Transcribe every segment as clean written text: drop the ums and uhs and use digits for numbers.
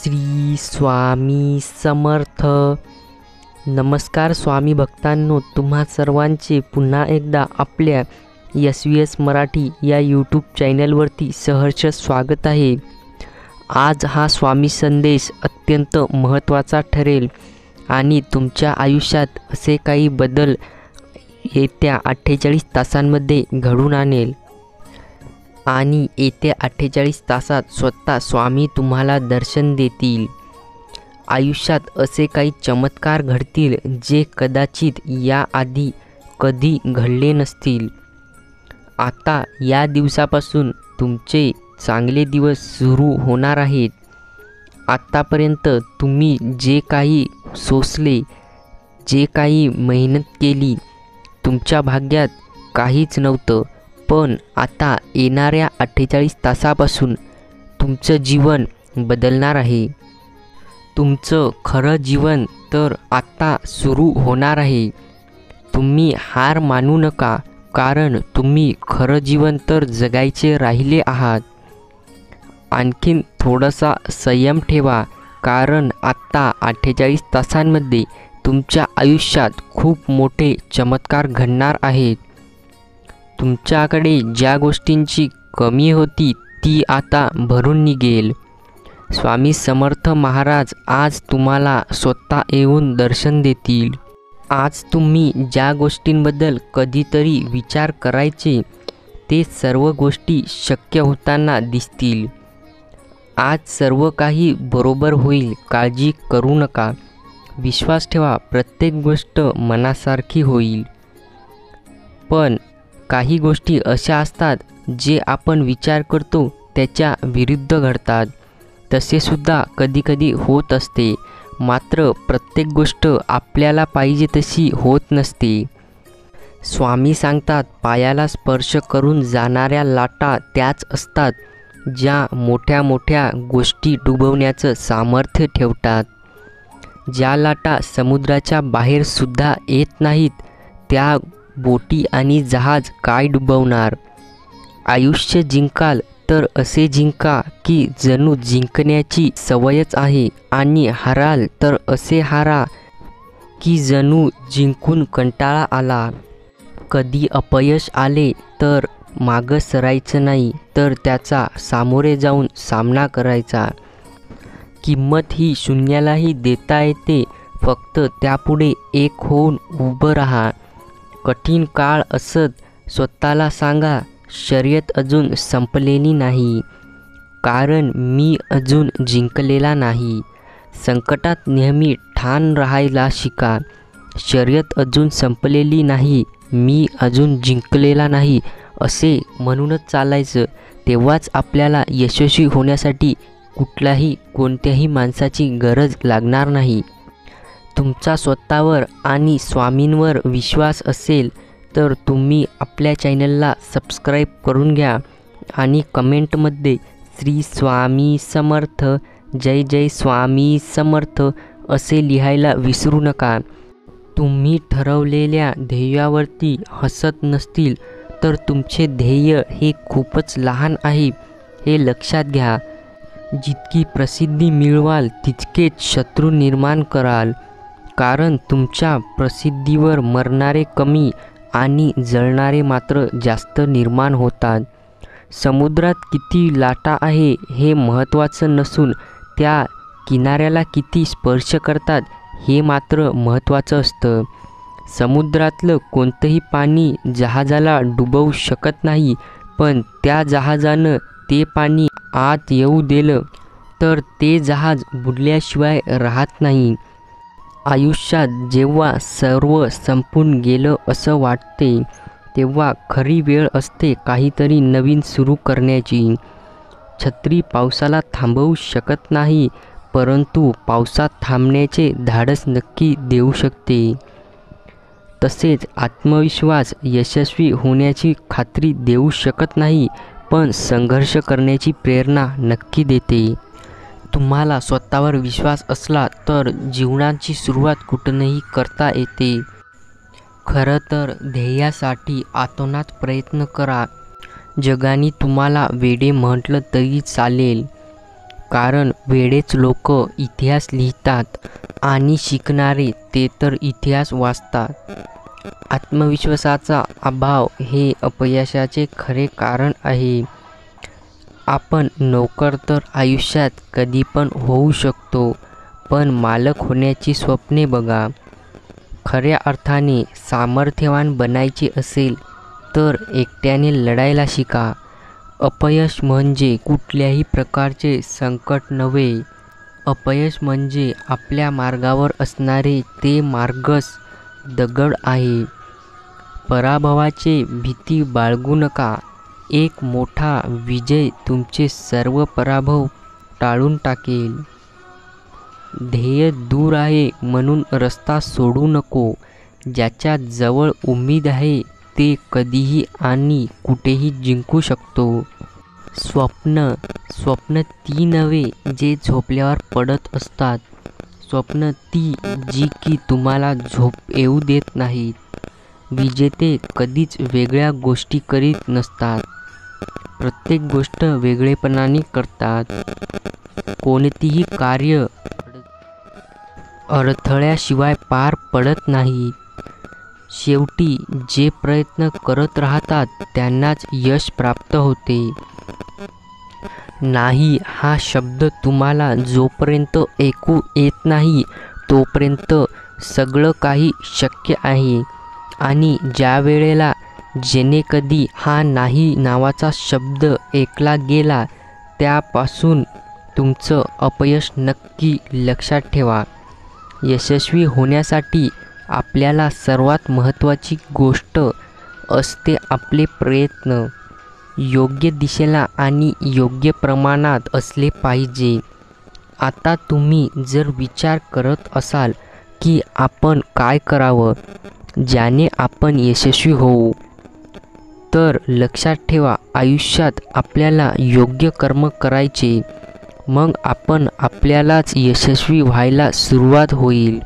श्री स्वामी समर्थ. नमस्कार स्वामी भक्तांनो, तुम्हा सर्वांचे पुन्हा एकदा आपल्या SVS मराठी या यूट्यूब चॅनलवरती सहर्ष स्वागत आहे. आज हा स्वामी संदेश अत्यंत महत्त्वाचा ठरेल आणि तुमच्या आयुष्यात असे काही बदल येत्या 48 तासांमध्ये घडून आणेल आणि येत्या 48 तासात स्वतः स्वामी तुम्हाला दर्शन देतील. आयुष्यात असे काही चमत्कार घडतील जे कदाचित याआधी कधी घडले नसतील. आता या दिवसापासून तुमचे चांगले दिवस सुरू होणार आहेत. आत्तापर्यंत तुम्ही जे काही सोसले, जे काही मेहनत केली, तुमच्या भाग्यात काहीच नव्हतं, पण आता येणाऱ्या 48 तासापासून तुमचं जीवन बदलणार आहे. तुमचं खरं जीवन तर आता सुरू होणार आहे. तुम्ही हार मानू नका, कारण तुम्ही खरं जीवन तर जगायचे राहिले आहात. आणखीन थोडासा संयम ठेवा, कारण आत्ता 48 तासांमध्ये तुमच्या आयुष्यात खूप मोठे चमत्कार घडणार आहेत. तुमच्याकडे ज्या गोष्टींची कमी होती ती आता भरून निघेल. स्वामी समर्थ महाराज आज तुम्हाला स्वतः येऊन दर्शन देतील. आज तुम्ही ज्या गोष्टींबद्दल कधीतरी विचार करायचे ते सर्व गोष्टी शक्य होताना दिसतील. आज सर्व काही बरोबर होईल, काळजी करू नका. विश्वास ठेवा, प्रत्येक गोष्ट मनासारखी होईल. पण काही गोष्टी अशा असतात जे आपण विचार करतो त्याच्या विरुद्ध घडतात. तसेसुद्धा कधीकधी होत असते, मात्र प्रत्येक गोष्ट आपल्याला पाहिजे तशी होत नसते. स्वामी सांगतात, पायाला स्पर्श करून जाणाऱ्या लाटा त्याच असतात ज्या मोठ्या मोठ्या गोष्टी डुबवण्याचं सामर्थ्य ठेवतात. ज्या लाटा समुद्राच्या बाहेरसुद्धा येत नाहीत त्या बोटी आणि जहाज काय डुबवणार. आयुष्य जिंकाल तर असे जिंका की जणू जिंकण्याची सवयच आहे, आणि हाराल तर असे हारा की जणू जिंकून कंटाळा आला. कधी अपयश आले तर मागं सरायचं नाही, तर त्याचा सामोरे जाऊन सामना करायचा. किंमत ही शून्यालाही देता येते, फक्त त्यापुढे एक होऊन उभं राहा. कठीण काळ असत स्वतःला सांगा, शर्यत अजून संपलेली नाही, कारण मी अजून जिंकलेला नाही. संकटात नेहमी ठाण राहायला शिका. शर्यत अजून संपलेली नाही, मी अजून जिंकलेला नाही असे म्हणूनच चालायचं. तेव्हाच आपल्याला यशस्वी होण्यासाठी कोणत्याही माणसाची गरज लागणार नाही. तुमचा स्वतःवर आणि स्वामींवर विश्वास असेल तर तुम्ही आपल्या चॅनलला सबस्क्राईब करून घ्या आणि कमेंटमध्ये श्री स्वामी समर्थ, जय जय स्वामी समर्थ असे लिहायला विसरू नका. तुम्ही ठरवलेल्या ध्येयावरती हसत नसतील तर तुमचे ध्येय हे खूपच लहान आहे, हे लक्षात घ्या. जितकी प्रसिद्धी मिळवाल तितकेच शत्रू निर्माण कराल, कारण तुमच्या प्रसिद्धीवर मरणारे कमी आणि जळणारे मात्र जास्त निर्माण होतात. समुद्रात किती लाटा आहे हे महत्त्वाचं नसून त्या किनाऱ्याला किती स्पर्श करतात हे मात्र महत्त्वाचं असतं. समुद्रातलं कोणतंही पाणी जहाजाला डुबवू शकत नाही, पण त्या जहाजानं ते पाणी आत येऊ दिलं तर ते जहाज बुडल्याशिवाय राहत नाही. आयुष्यात जेव्हा सर्व संपून गेलं असं वाटते तेव्हा खरी वेळ असते काहीतरी नवीन सुरू करण्याची. छत्री पावसाला थांबवू शकत नाही, परंतु पावसात थांबण्याचे धाडस नक्की देऊ शकते. तसेच आत्मविश्वास यशस्वी होण्याची खात्री देऊ शकत नाही, पण संघर्ष करण्याची प्रेरणा नक्की देते. तुम्हाला स्वतःवर विश्वास असला तर जीवनाची सुरुवात कुठूनही करता येते. खरं तर ध्येयासाठी आतोनात प्रयत्न करा. जगाने तुम्हाला वेडे म्हटलं तरी चालेल, कारण वेळेच लोक इतिहास लिहितात आणि शिकणारे ते तर इतिहास वाचतात. आत्मविश्वासाचा अभाव हे अपयशाचे खरे कारण आहे. आपण नोकर तर आयुष्यात कधी पण होऊ शकतो, पण मालक होण्याची स्वप्ने बघा. खऱ्या अर्थाने सामर्थ्यवान बनायचे असेल तर एकट्याने लढायला शिका. अपयश म्हणजे कुठल्याही प्रकारचे संकट नव्हे. अपयश म्हणजे आपल्या मार्गावर असणारे ते मार्गच दगड आहे. पराभवाची भीती बाळगू नका. एक मोठा विजय तुमचे सर्व पराभव टाळून टाकेल. ध्येय दूर आहे म्हणून रस्ता सोडू नको. ज्याच्या जवळ उमेद आहे ते कधीही आणि कुठेही जिंकू शकतो. स्वप्न ती नव्हे जे झोपल्यावर पडत असतात. स्वप्न ती जी की तुम्हाला झोप येऊ देत नाहीत. विजेते कधीच वेगळ्या गोष्टी करीत नसतात. प्रत्येक गोष्ट वेगळेपणाने करतात. कोणतीही कार्य अडथळ्याशिवाय पार पडत नाहीत. शेवटी जे प्रयत्न करत राहतात त्यांनाच यश प्राप्त होते. नाही हा शब्द तुम्हाला जोपर्यंत ऐकू येत नाही तोपर्यंत सगळं काही शक्य आहे. आणि ज्या वेळेला जेणे कधी हा नाही नावाचा शब्द ऐकला गेला त्यापासून तुमचं अपयश नक्की लक्षात ठेवा. यशस्वी होण्यासाठी आपल्याला सर्वात महत्त्वाची गोष्ट असते आपले प्रयत्न योग्य दिशेला आणि योग्य प्रमाणात असले पाहिजे. आता तुम्ही जर विचार करत असाल की आपण काय करावं ज्याने आपण यशस्वी होऊ, तर लक्षात ठेवा आयुष्यात आपल्याला योग्य कर्म करायचे. मग आपण आपल्यालाच यशस्वी व्हायला सुरुवात होईल.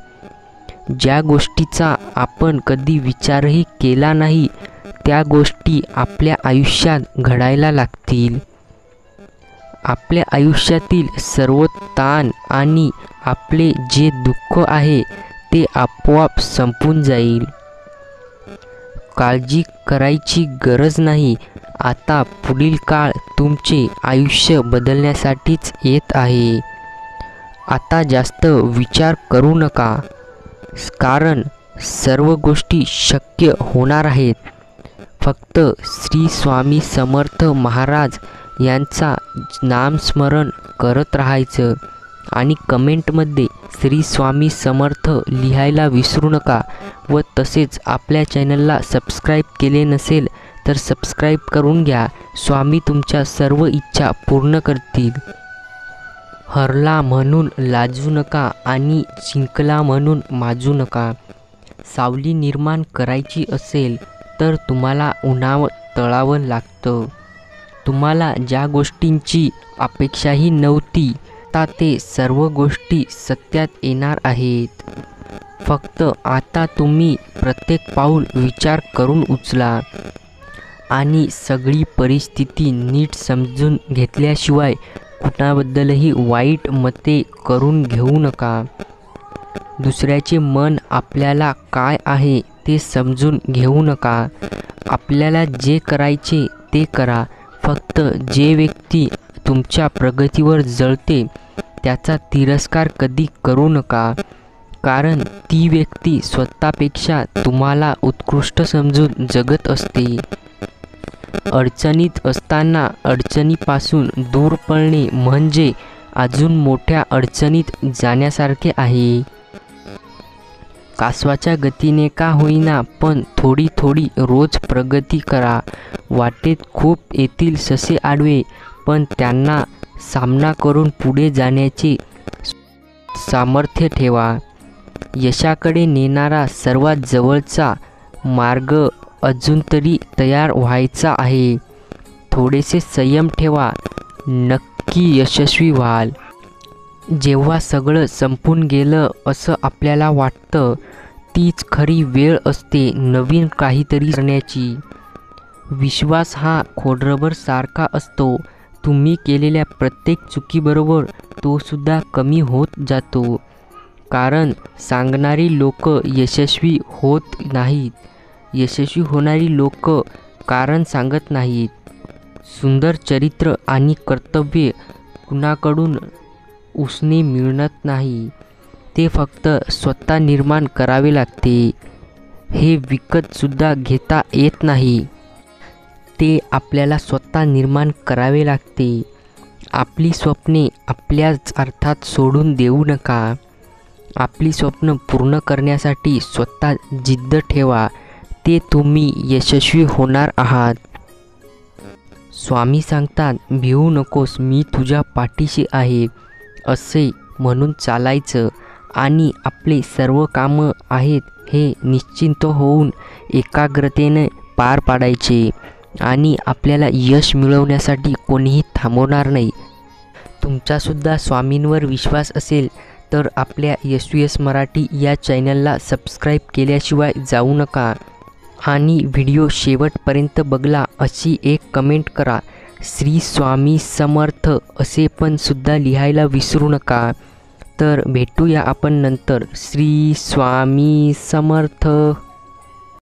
ज्या गोष्टीचा आपण कधी विचारही केला नाही त्या गोष्टी आपल्या आयुष्यात घडायला लागतील. आपल्या आयुष्यातील सर्व ताण आणि आपले जे दुःख आहे ते आपोआप संपून जाईल. काळजी करायची गरज नाही. आता पुढील काळ तुमचे आयुष्य बदलण्यासाठीच येत आहे. आता जास्त विचार करू नका, कारण सर्व गोष्टी शक्य होणार आहेत. फक्त श्री स्वामी समर्थ महाराज यांचा नामस्मरण करत राहायचं आणि कमेंटमध्ये श्री स्वामी समर्थ लिहायला विसरू नका. व तसेच आपल्या चॅनलला सबस्क्राईब केले नसेल तर सबस्क्राईब करून घ्या. स्वामी तुमच्या सर्व इच्छा पूर्ण करतील. हरला म्हणून लाजू नका आणि जिंकला म्हणून माजू नका. सावली निर्माण करायची असेल तर तुम्हाला उन्हावर तळावं लागतं. तुम्हाला ज्या गोष्टींची अपेक्षाही नव्हती आता ते सर्व गोष्टी सत्यात येणार आहेत. फक्त आता तुम्ही प्रत्येक पाऊल विचार करून उचला आणि सगळी परिस्थिती नीट समजून घेतल्याशिवाय कुणाबद्दलही वाईट मते करून घेऊ नका. दुसऱ्याचे मन आपल्याला काय आहे ते समजून घेऊ नका. आपल्याला जे करायचे ते करा. फक्त जे व्यक्ती तुमच्या प्रगतीवर जळते त्याचा तिरस्कार कधी करू नका, कारण ती व्यक्ती स्वतःपेक्षा तुम्हाला उत्कृष्ट समजून जगत असते. अडचणीत असताना अडचणीपासून दूर पळणे म्हणजे अजून मोठ्या अडचणीत जाण्यासारखे आहे. कासवाच्या गतीने का होईना पण थोडी थोडी रोज प्रगती करा. वाटेत खूप येतील ससे आडवे, पण त्यांना सामना करून पुढे जाण्याचे सामर्थ्य ठेवा. यशाकडे नेणारा सर्वात जवळचा मार्ग अजून तरी तयार व्हायचा आहे. थोडेसे संयम ठेवा, नक्की यशस्वी व्हाल. जेव्हा सगळं संपून गेलं असं आपल्याला वाटतं तीच खरी वेळ असते नवीन काहीतरी करण्याची. विश्वास हा खोडरबर सारखा असतो. तुम्ही केलेल्या प्रत्येक चुकीबरोबर तो सुद्धा कमी होत जातो. कारण सांगणारी लोक यशस्वी होत नाहीत, यशस्वी होणारी लोक कारण सांगत नाहीत. सुंदर चरित्र आणि कर्तव्य कुणाकडून उसने मिळत नाही, ते फक्त स्वतः निर्माण करावे लागते. हे विकतसुद्धा घेता येत नाही, ते आपल्याला स्वतः निर्माण करावे लागते. आपली स्वप्ने आपल्याच अर्थात सोडून देऊ नका. आपली स्वप्न पूर्ण करण्यासाठी स्वतः जिद्द ठेवा, ते तुम्ही यशस्वी होणार आहात. स्वामी सांगतात, भिवू नकोस, मी तुझ्या पाठीशी आहे, असे म्हणून चालायचं आणि आपले सर्व कामं आहेत हे निश्चिंत होऊन एकाग्रतेने पार पाडायचे आणि आपल्याला यश मिळवण्यासाठी कोणीही थांबवणार नाही. तुमचासुद्धा स्वामींवर विश्वास असेल तर आपल्या SVS मराठी या चॅनलला सबस्क्राईब केल्याशिवाय जाऊ नका आणि व्हिडिओ शेवटपर्यंत बघला अशी एक कमेंट करा. श्री स्वामी समर्थ असे पण सुद्धा लिहायला विसरू नका. तर भेटूया आपण नंतर. श्री स्वामी समर्थ.